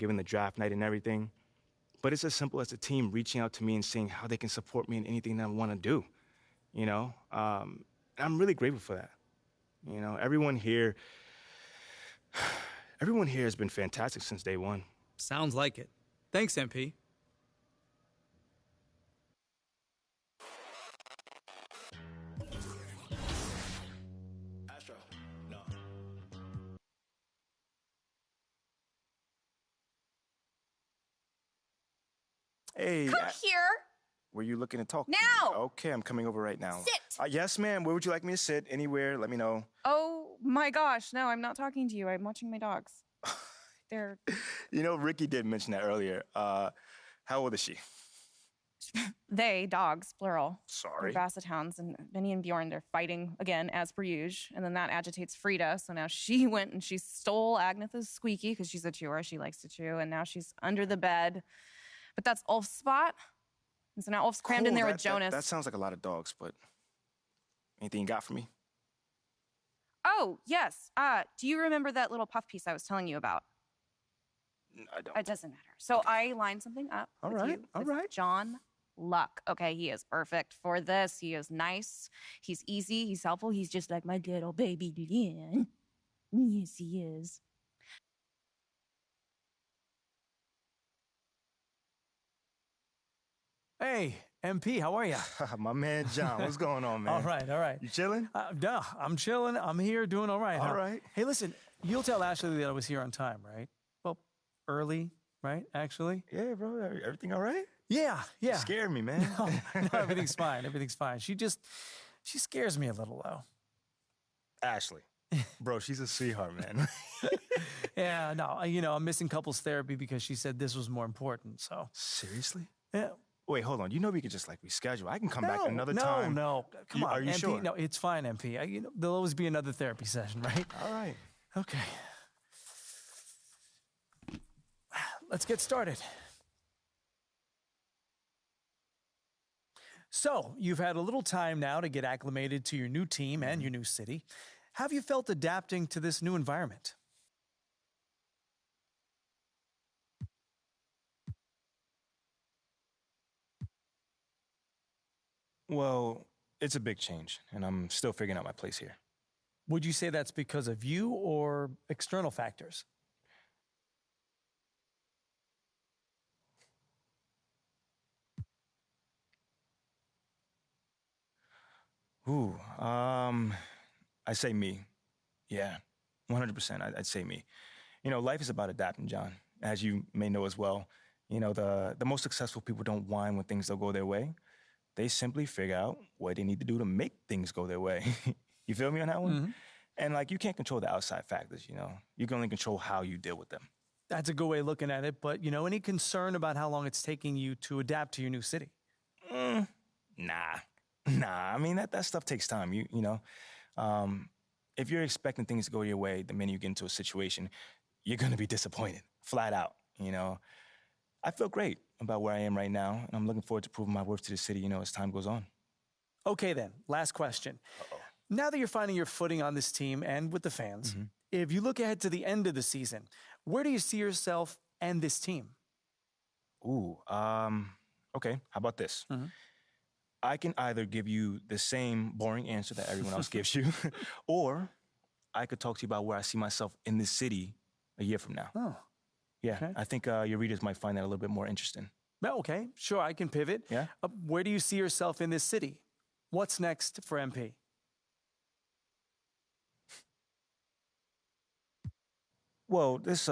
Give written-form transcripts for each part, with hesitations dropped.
given the draft night and everything. But it's as simple as the team reaching out to me and saying how they can support me in anything that I want to do, you know? And I'm really grateful for that. You know, everyone here has been fantastic since day one. Sounds like it. Thanks, MP. Astro, no. Hey. Come here. Were you looking to talk? Now. Okay, I'm coming over right now. Sit. Yes, ma'am. Where would you like me to sit? Anywhere. Let me know. Oh my gosh. No, I'm not talking to you. I'm watching my dogs. They're... You know, Ricky did mention that earlier. How old is she? They, dogs, plural. Sorry. They're basset hounds, and Benny and Bjorn, they're fighting again, as per usual. And then that agitates Frida, so now she went and she stole Agnetha's squeaky, because she's a chewer, she likes to chew, and now she's under the bed. But that's Ulf's spot. And so now Ulf's crammed in there with Jonas. That sounds like a lot of dogs, but anything you got for me? Oh, yes. Do you remember that little puff piece I was telling you about? I don't. It doesn't matter. So I lined something up All with right, you, all with right. John Luck. Okay, he is perfect for this. He is nice. He's easy. He's helpful. He's just like my little baby Lynn. Yes, he is. Hey, MP, how are you? My man John, what's going on, man? All right, all right. You chilling? Duh, I'm chilling. I'm here doing all right. All right. Hey, listen, you'll tell Ashley that I was here on time, right? Well, early, right, actually? Yeah, bro. Everything all right? Yeah. You scared me, man. No, everything's fine. Everything's fine. She scares me a little, though. Ashley. Bro, she's a sweetheart, man. Yeah, no, I'm missing couples therapy because she said this was more important, so. Seriously? Yeah. Wait, hold on. You know we could just reschedule. I can come back another time. No, come on. Are you MP, sure? No, it's fine, MP. There'll always be another therapy session, right? All right. Okay. Let's get started. So, you've had a little time now to get acclimated to your new team and your new city. How have you felt adapting to this new environment? Well, it's a big change, and I'm still figuring out my place here. Would you say that's because of you or external factors? Ooh, I'd say me. Yeah, 100%. I'd say me. You know, life is about adapting, John, as you may know as well. You know, the most successful people don't whine when things don't go their way. They simply figure out what they need to do to make things go their way. You feel me on that one? Mm-hmm. And you can't control the outside factors, you know. You can only control how you deal with them. That's a good way of looking at it, but, any concern about how long it's taking you to adapt to your new city? Nah. I mean, that stuff takes time, you know. If you're expecting things to go your way, the minute you get into a situation, you're going to be disappointed, flat out, you know. I feel great about where I am right now, and I'm looking forward to proving my worth to the city, as time goes on. Okay, then. Last question. Uh-oh. Now that you're finding your footing on this team and with the fans, if you look ahead to the end of the season, where do you see yourself and this team? Ooh, okay. How about this? I can either give you the same boring answer that everyone else gives you, or I could talk to you about where I see myself in this city a year from now. Oh. Yeah, Okay. I think your readers might find that a little bit more interesting. Well, okay, sure, I can pivot. Yeah? Where do you see yourself in this city? What's next for MP? Well, this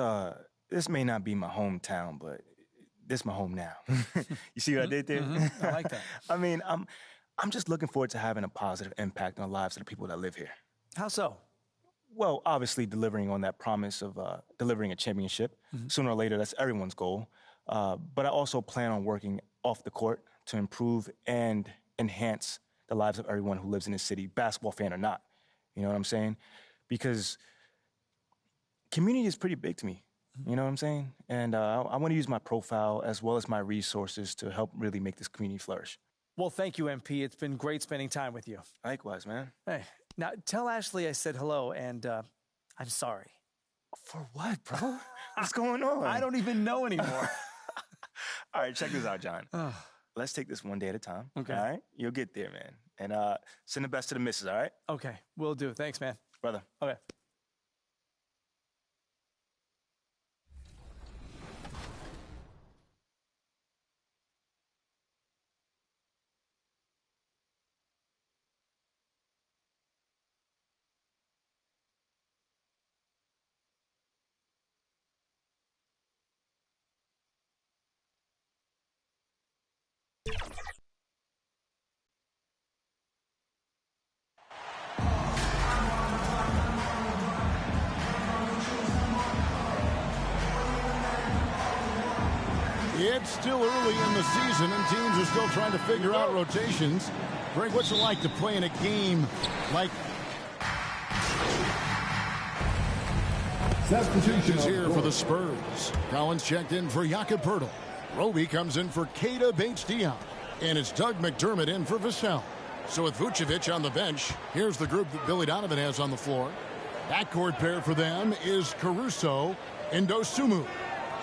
may not be my hometown, but this is my home now. You see what I did there? I like that. I mean, I'm just looking forward to having a positive impact on the lives of the people that live here. How so? Well, obviously delivering on that promise of delivering a championship. Sooner or later, that's everyone's goal. But I also plan on working off the court to improve and enhance the lives of everyone who lives in this city, basketball fan or not. You know what I'm saying? Because community is pretty big to me. You know what I'm saying? And I want to use my profile as well as my resources to help really make this community flourish. Well, thank you, MP. It's been great spending time with you. Likewise, man. Hey, now tell Ashley I said hello, and I'm sorry. For what, bro? What's going on? I don't even know anymore. All right, check this out, John. Let's take this one day at a time. Okay. All right? You'll get there, man. And send the best to the missus, all right? Okay, will do. Thanks, man. Brother. Okay. It's still early in the season, and teams are still trying to figure out rotations. Greg, what's it like to play in a game like substitutions here for the Spurs? Collins checked in for Jakob Poeltl. Roby comes in for Keita Bates-Diop. And it's Doug McDermott in for Vassell. So with Vucevic on the bench, here's the group that Billy Donovan has on the floor. Backcourt pair for them is Caruso and Dosunmu.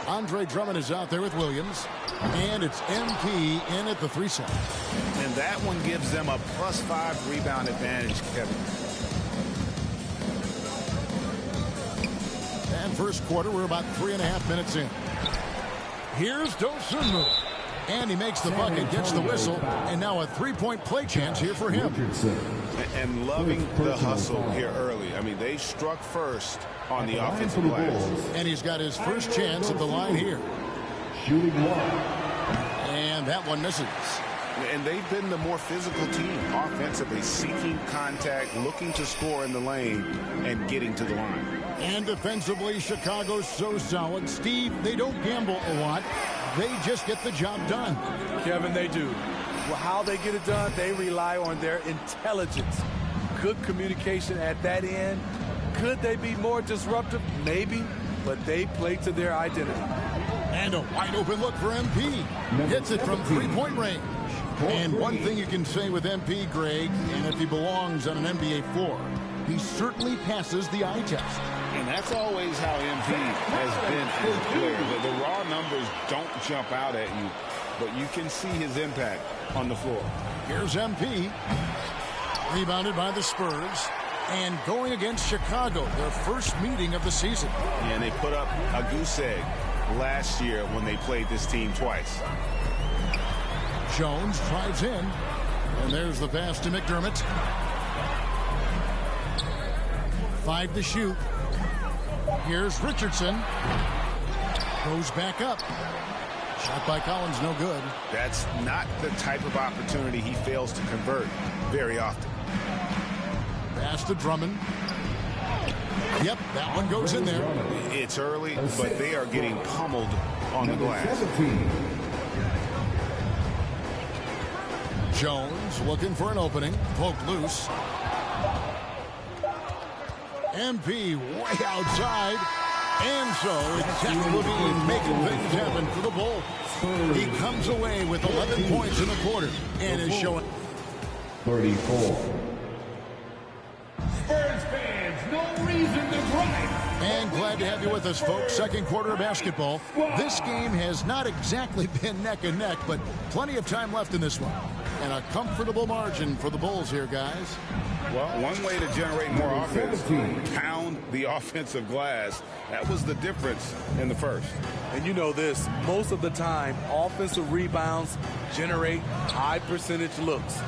Andre Drummond is out there with Williams. And it's MP in at the 3 set. And that one gives them a +5 rebound advantage, Kevin. And first quarter, we're about 3.5 minutes in. Here's Dosunmu. And he makes the bucket, gets the whistle, and now a 3-point play chance here for him. And loving the hustle here early. I mean, they struck first on the offensive glass. And he's got his first chance at the line here. And that one misses. And they've been the more physical team offensively, seeking contact, looking to score in the lane, and getting to the line. And defensively, Chicago's so solid. Steve, they don't gamble a lot. They just get the job done. Kevin, they do. Well, how they get it done, they rely on their intelligence. Good communication at that end. Could they be more disruptive? Maybe, but they play to their identity. And a wide open look for MP. Gets it from 3-point range. And one thing you can say with MP, Greg, and if he belongs on an NBA floor, he certainly passes the eye test. And that's always how MP has been as a player. The raw numbers don't jump out at you, but you can see his impact on the floor. Here's MP. Rebounded by the Spurs. And going against Chicago, their first meeting of the season. And they put up a goose egg last year when they played this team twice. Jones drives in. And there's the pass to McDermott. 5 to shoot. Here's Richardson. Goes back up. Shot by Collins, no good. That's not the type of opportunity he fails to convert very often. Pass to Drummond. Yep, that one goes in there. It's early, but they are getting pummeled on the glass. Jones looking for an opening. Poked loose. MP way outside. And so it's Zach LaVine making things happen for the Bulls. He comes away with 11 points in the quarter and is showing 34. Spurs fans, no reason to gripe. And glad to have you with us, folks. Second quarter of basketball. This game has not exactly been neck and neck, but plenty of time left in this one. And a comfortable margin for the Bulls here, guys. Well, one way to generate more offense, pound the offensive glass. That was the difference in the first. And you know this, most of the time, offensive rebounds generate high percentage looks.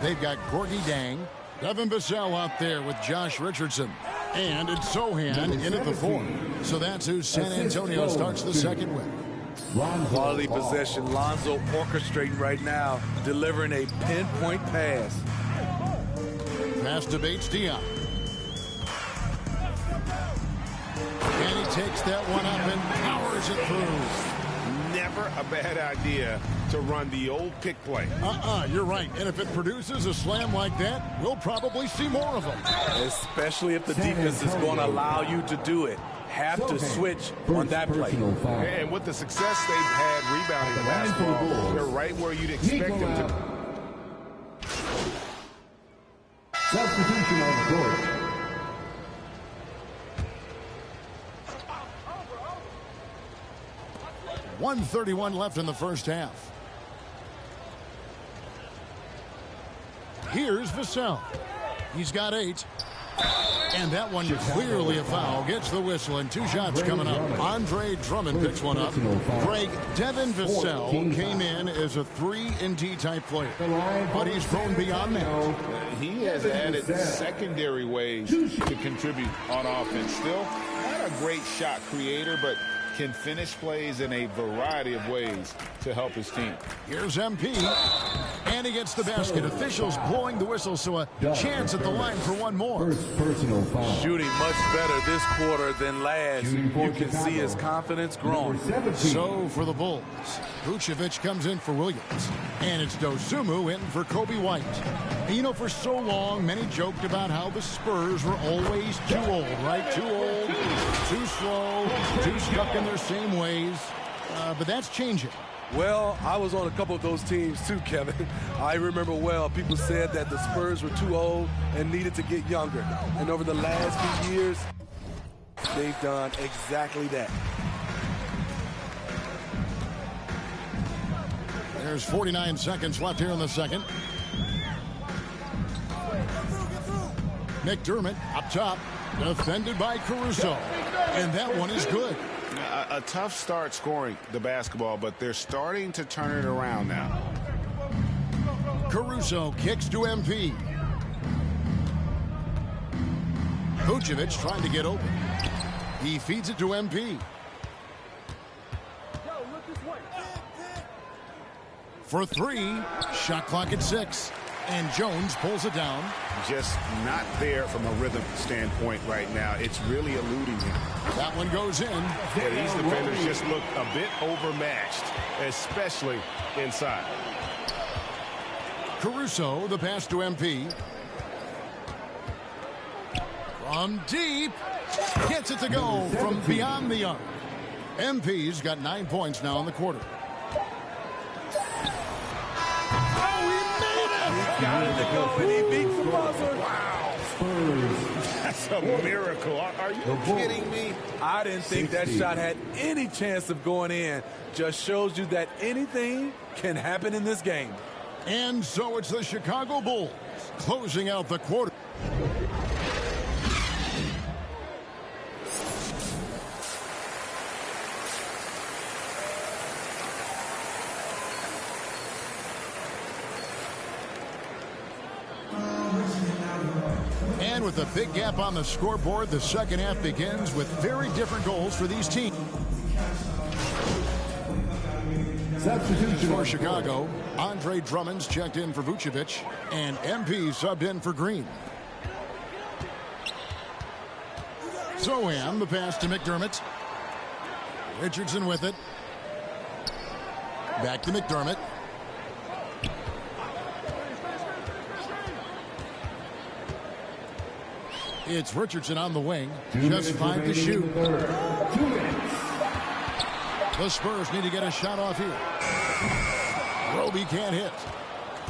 They've got Gorgie Dang, Devin Vassell out there with Josh Richardson. And it's Sohan in at the 4. So that's who San Antonio starts the second with. Quality possession. Lonzo orchestrating right now, delivering a pinpoint pass. Pass to Bates-Diop. And he takes that one up and powers it through. Never a bad idea to run the old pick play. You're right. And if it produces a slam like that, we'll probably see more of them. Especially if the defense is going to allow you to do it. Have to switch on that play. And with the success they've had rebounding the basketball, they're right where you'd expect them to. Substitution on the court. 1:31 left in the first half. Here's Vassell. He's got 8. And that one clearly a foul. Gets the whistle, and 2 shots coming up. Andre Drummond picks one up. Greg, Devin Vassell came in as a 3-and-D type player, but he's grown beyond that. He has added secondary ways to contribute on offense. Still not a great shot creator, but can finish plays in a variety of ways to help his team. Here's MP, and he gets the basket. Officials blowing the whistle, so a chance at the line for one more. First personal foul. Shooting much better this quarter than last. You can see his confidence growing. So for the Bulls, Vucevic comes in for Williams, and it's Dosunmu in for Kobe White. And you know, for so long, many joked about how the Spurs were always too old, right? Too old, too slow, too stuck in their same ways. But that's changing. Well, I was on a couple of those teams too, Kevin. I remember well, people said that the Spurs were too old and needed to get younger. And over the last few years, they've done exactly that. There's 49 seconds left here in the second. McDermott up top, defended by Caruso. And that one is good. A tough start scoring the basketball, but they're starting to turn it around now. Caruso kicks to MP. Vucevic trying to get open. He feeds it to MP. For 3, shot clock at 6. And Jones pulls it down. Just not there from a rhythm standpoint right now. It's really eluding him. That one goes in. Yeah, these defenders just look a bit overmatched, especially inside. Caruso, the pass to MP. From deep. Gets it to go from beyond the arc. MP's got 9 points now in the quarter. Got it to go, and he beats the buzzer. Wow. That's a miracle. Are you kidding me? I didn't think that shot had any chance of going in. Just shows you that anything can happen in this game. And so it's the Chicago Bulls closing out the quarter. And with a big gap on the scoreboard, the second half begins with very different goals for these teams. Substitution For Chicago, Andre Drummond's checked in for Vucevic, and MP subbed in for Green. Soham, the pass to McDermott. Richardson with it. Back to McDermott. It's Richardson on the wing. Just 5 to shoot. The Spurs need to get a shot off here. Roby can't hit.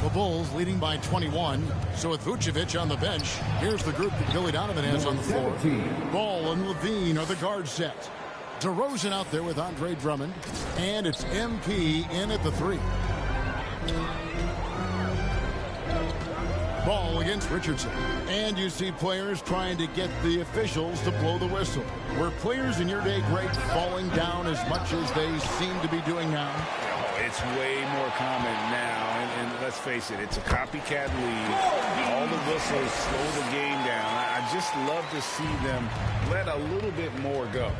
The Bulls leading by 21. So with Vucevic on the bench, here's the group that Billy Donovan has on the floor. Ball and Levine are the guard set. DeRozan out there with Andre Drummond. And it's MP in at the 3. Ball against Richardson. And you see players trying to get the officials to blow the whistle. Were players in your day great falling down as much as they seem to be doing now? Oh, it's way more common now. And let's face it, it's a copycat league. All the whistles slow the game down. I just love to see them let a little bit more go.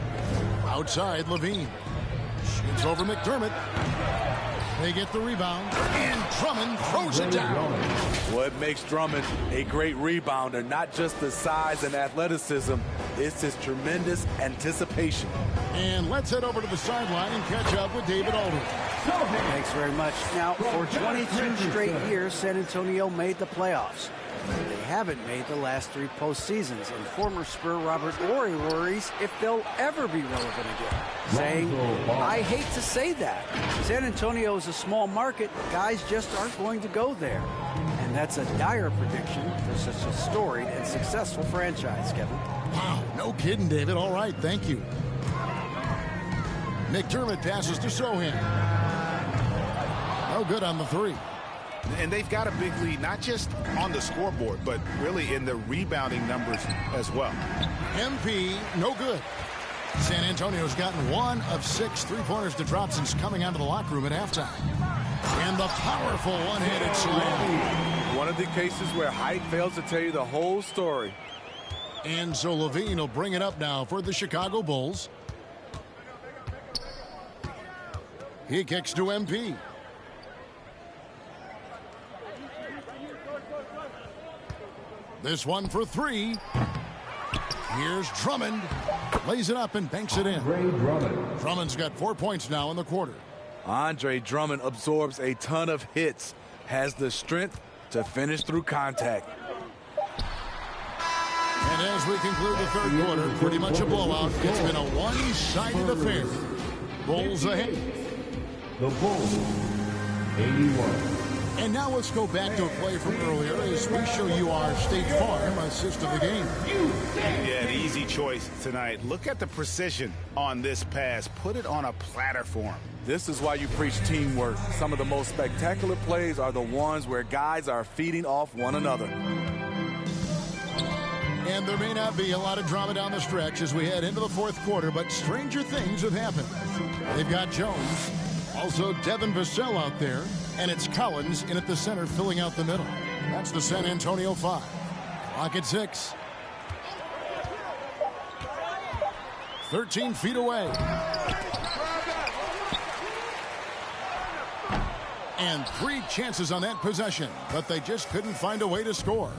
Outside, Levine. Shoots over McDermott. They get the rebound, and Drummond throws it down. What makes Drummond a great rebounder, not just the size and athleticism, it's his tremendous anticipation. And let's head over to the sideline and catch up with David Aldridge. Thanks very much. Now, for 22 straight years, San Antonio made the playoffs. They haven't made the last 3 postseasons, and former Spur Robert Horry worries if they'll ever be relevant again, saying, I hate to say that. San Antonio is a small market. Guys just aren't going to go there. And that's a dire prediction for such a storied and successful franchise, Kevin. Wow, no kidding, David. All right, thank you. McDermott passes to Sohan. No good on the three. And they've got a big lead, not just on the scoreboard, but really in the rebounding numbers as well. MP, no good. San Antonio's gotten 1 of 6 three-pointers to drop since coming out of the locker room at halftime. And the powerful one-handed slam. One of the cases where height fails to tell you the whole story. And so Levine will bring it up now for the Chicago Bulls. He kicks to MP. This one for 3. Here's Drummond. Lays it up and banks it in. Drummond's got 4 points now in the quarter. Andre Drummond absorbs a ton of hits, has the strength to finish through contact. And as we conclude the third quarter, pretty much a blowout. It's been a one-sided affair. Bulls ahead. The Bulls, 81. And now let's go back to a play from earlier as we show you our State Farm assist of the game. Yeah, an easy choice tonight. Look at the precision on this pass. Put it on a platter for him. This is why you preach teamwork. Some of the most spectacular plays are the ones where guys are feeding off one another. And there may not be a lot of drama down the stretch as we head into the fourth quarter, but stranger things have happened. They've got Jones, also Devin Vassell out there, and it's Collins in at the center filling out the middle. That's the San Antonio 5. Clock at 6. 13 feet away. And 3 chances on that possession, but they just couldn't find a way to score.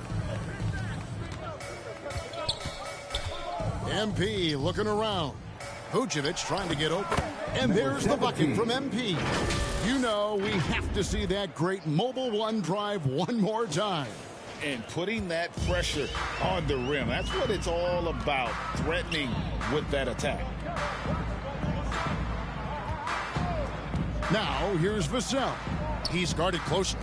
MP looking around. Vucevic trying to get open. And there's the bucket from MP. You know we have to see that great mobile one drive one more time. And putting that pressure on the rim. That's what it's all about, threatening with that attack. Now here's Vassell. He's guarded closely.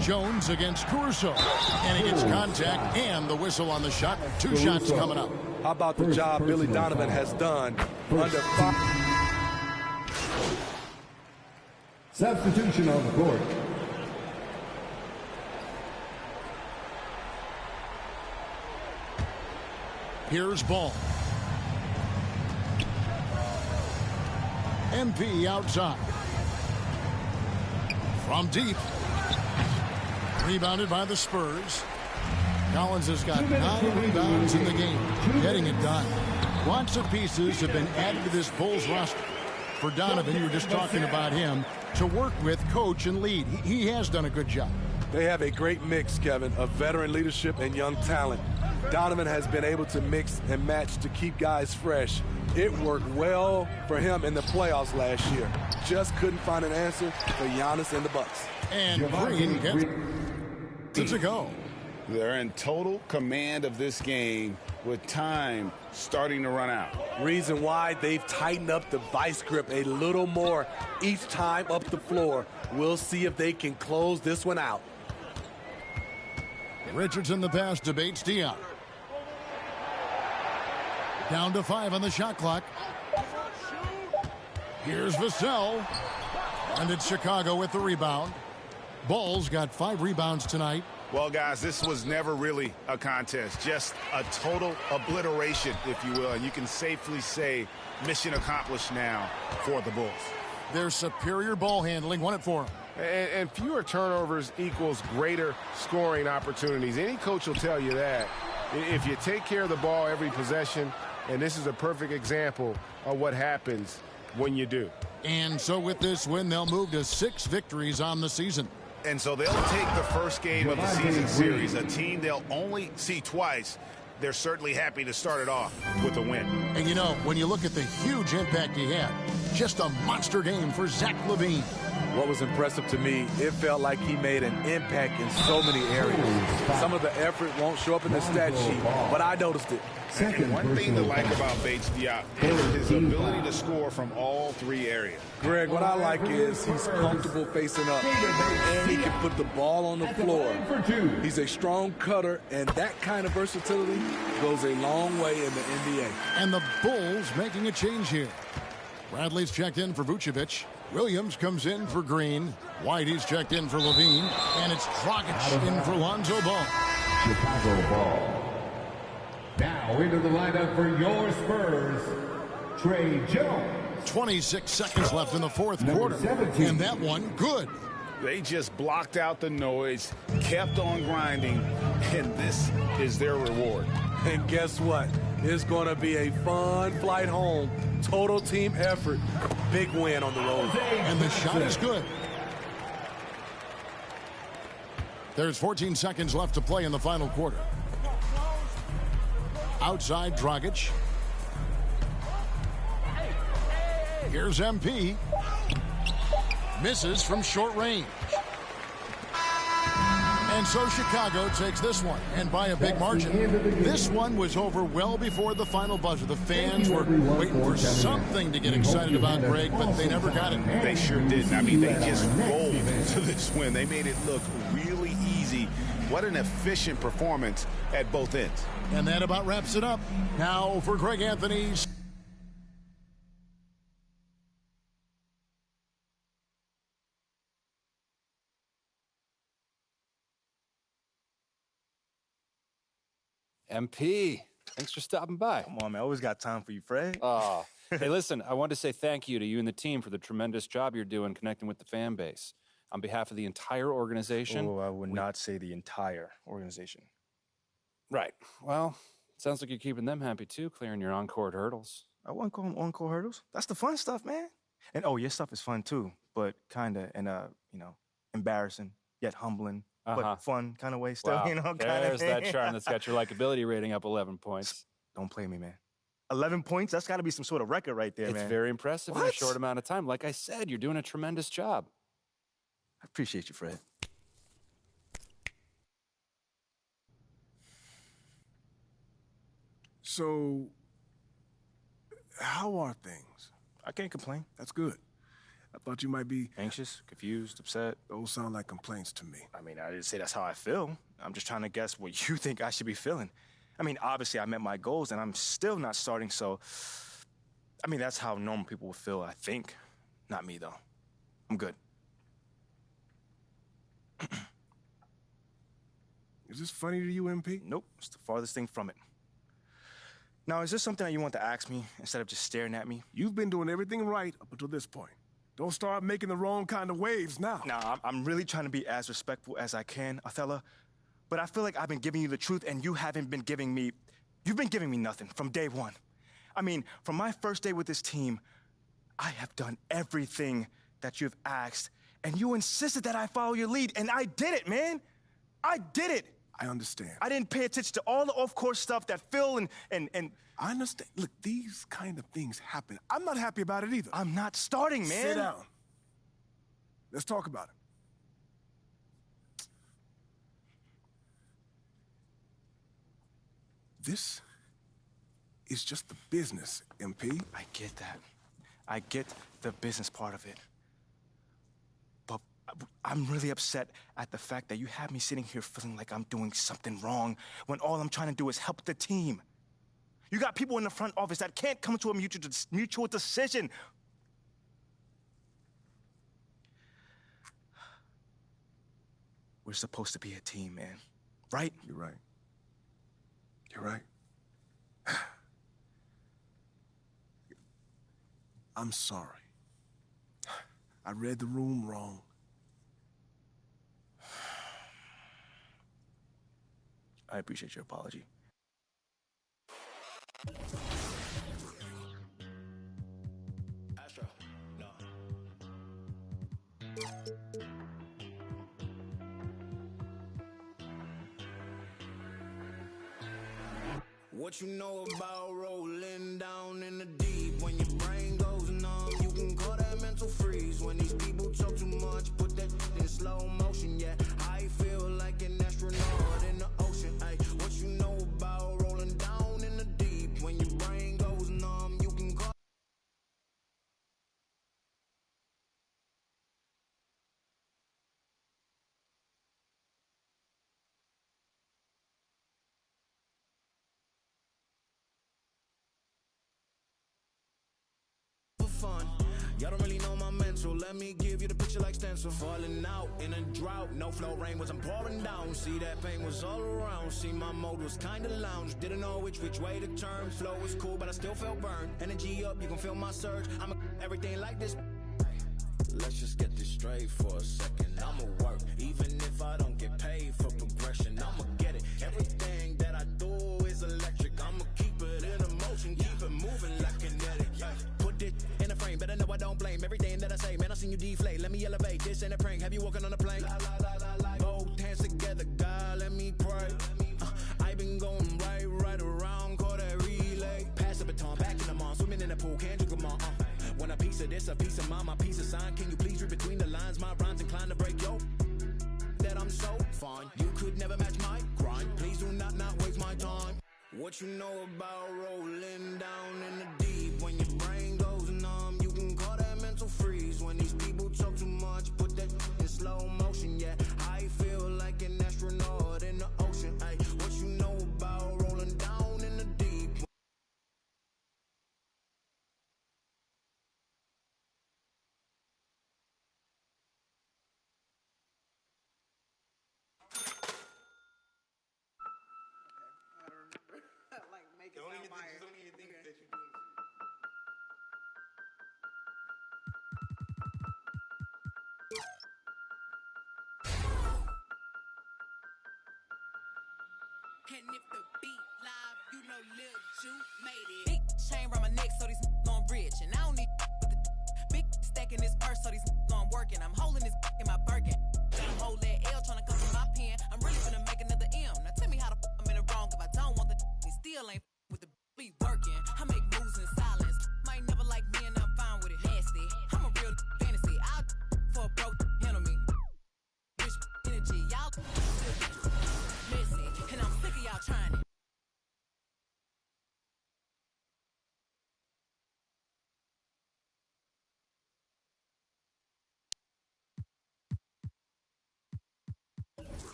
Jones against Caruso. And he gets contact and the whistle on the shot. 2 shots coming up. How about the job Billy Donovan has done under fire? Substitution on the court. Here's Ball. MP outside. From deep. Rebounded by the Spurs. Collins has got 9 rebounds in the game. Getting it done. Lots of pieces have been added to this Bulls roster. For Donovan, you were just talking about him, to work with, coach, and lead. He has done a good job. They have a great mix, Kevin, of veteran leadership and young talent. Donovan has been able to mix and match to keep guys fresh. It worked well for him in the playoffs last year. Just couldn't find an answer for Giannis and the Bucks. And Green gets it to go. They're in total command of this game with time starting to run out. Reason why they've tightened up the vice grip a little more each time up the floor. We'll see if they can close this one out. Richardson the pass to Bates Dion. Down to 5 on the shot clock. Here's Vassell. And it's Chicago with the rebound. Bulls got 5 rebounds tonight. Well, guys, this was never really a contest, just a total obliteration, if you will. And you can safely say mission accomplished now for the Bulls. Their superior ball handling won it for them. And fewer turnovers equals greater scoring opportunities. Any coach will tell you that. If you take care of the ball every possession, and this is a perfect example of what happens when you do. And so with this win, they'll move to 6 victories on the season. And so they'll take the first game of the season series, a team they'll only see twice. They're certainly happy to start it off with a win. And you know, when you look at the huge impact he had, just a monster game for Zach LaVine. What was impressive to me, it felt like he made an impact in so many areas. Some of the effort won't show up in the stat sheet, but I noticed it. And one thing to like about Bates Diop is his ability to score from all three areas. Greg, what I like is he's comfortable facing up, and he can put the ball on the floor. He's a strong cutter, and that kind of versatility goes a long way in the NBA. And the Bulls making a change here. Bradley's checked in for Vucevic. Williams comes in for Green. Whitey's checked in for Levine. And it's Dragic in for Lonzo Ball. Chicago Ball. Now into the lineup for your Spurs, Trey Jones. 26 seconds left in the fourth quarter. 17. And that one, good. They just blocked out the noise, kept on grinding, and this is their reward. And guess what? It's going to be a fun flight home. Total team effort. Big win on the road. And the shot is good. There's 14 seconds left to play in the final quarter. Outside Dragic. Here's MP. Misses from short range. And so Chicago takes this one, and by a big margin. This one was over well before the final buzzer. The fans were waiting for something to get excited about, Greg, but they never got it. They sure didn't. I mean, they just rolled to this win. They made it look really easy. What an efficient performance at both ends. And that about wraps it up. Now for Greg Anthony's. MP, thanks for stopping by. Come on, man. I always got time for you, Fred. Hey, listen, I wanted to say thank you to you and the team for the tremendous job you're doing connecting with the fan base. On behalf of the entire organization. Oh, I would not say the entire organization. Right. Well, it sounds like you're keeping them happy too, clearing your on-court hurdles. I wouldn't call them on-court hurdles. That's the fun stuff, man. And your stuff is fun too, but kind of in a, embarrassing yet humbling, but fun kind of way still, Wow. There's that charm that's got your likability rating up 11 points. Don't play me, man. 11 points? That's got to be some sort of record right there, man. It's very impressive in a short amount of time. Like I said, you're doing a tremendous job. I appreciate you, Fred. So, how are things? I can't complain. That's good. I thought you might be anxious, confused, upset. Those sound like complaints to me. I mean, I didn't say that's how I feel. I'm just trying to guess what you think I should be feeling. I mean, obviously, I met my goals, and I'm still not starting, so... I mean, that's how normal people would feel, I think. Not me, though. I'm good. Is this funny to you, MP? Nope. It's the farthest thing from it. Now, is this something that you want to ask me instead of just staring at me? You've been doing everything right up until this point. Don't start making the wrong kind of waves now. Nah, I'm really trying to be as respectful as I can, Othello. But I feel like I've been giving you the truth, and you haven't been giving me... You've been giving me nothing from day one. I mean, from my first day with this team, I have done everything that you've asked, and you insisted that I follow your lead, and I did it, man. I did it. I understand. I didn't pay attention to all the off-court stuff that Phil and... I understand. Look, these kind of things happen. I'm not happy about it either. I'm not starting, man. Sit down. Let's talk about it. This is just the business, MP. I get that. I get the business part of it. But I'm really upset at the fact that you have me sitting here feeling like I'm doing something wrong when all I'm trying to do is help the team. You got people in the front office that can't come to a mutual decision. We're supposed to be a team, man. Right? You're right. You're right. I'm sorry. I read the room wrong. I appreciate your apology. Astro, no. What you know about rolling down in the deep? When your brain goes numb, you can call that mental freeze. When these people talk too much. Y'all don't really know my mental. Let me give you the picture like stencil. Falling out in a drought. No flow, rain wasn't pouring down. See, that pain was all around. See, my mode was kinda lounge. Didn't know which way to turn. Flow was cool, but I still felt burned. Energy up, you can feel my surge. I'm everything like this. Let's just get this straight for a second. I'ma work, even if I don't get paid for progression. I'ma get it. Everything that I do is electric. I'ma keep it in motion, keep it moving like kinetic. Put it in a frame, better know I don't blame everything that I say. Man, I seen you deflate. Let me elevate. This ain't a prank. Have you walking on a plane? Both hands together, God, let me pray. I been going right around, call that relay. Pass the baton, back in the mall, swimming in the pool, can't you come on? Want a piece of this, a piece of mine, my piece of sign. Can you please read between the lines? My rhymes inclined to break yo. That I'm so fine. You could never match my grind. Please do not waste my time. What you know about rolling down in the deep? When your brain goes numb, you can call that mental freeze. When these people talk too much, put that in slow motion. Yeah, I feel like an astronaut in the ocean. Ay, what you know about rolling down in the deep? Don't even think that you're doing this. And if the beat live, you know Lil Ju made it. Big chain around my neck, so these on bridge. And I don't need with the big stack in this purse, so these on working. I'm holding this in my Birkin. Gotta hold that L, tryna come to my pen. I'm really finna make another M. Now tell me how the I'm in the wrong if I don't want the he still ain't with the be working. I make moves in silence. Might never like me and I'm fine with it. Nasty. I'm a real fantasy. I'll for a broke handle me. Rich energy, y'all messy. And I'm sick of y'all trying it.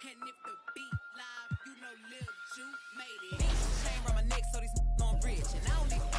And if the beat live, you know Lil Ju made it. Chain around my neck so these know I'm rich. And I don't need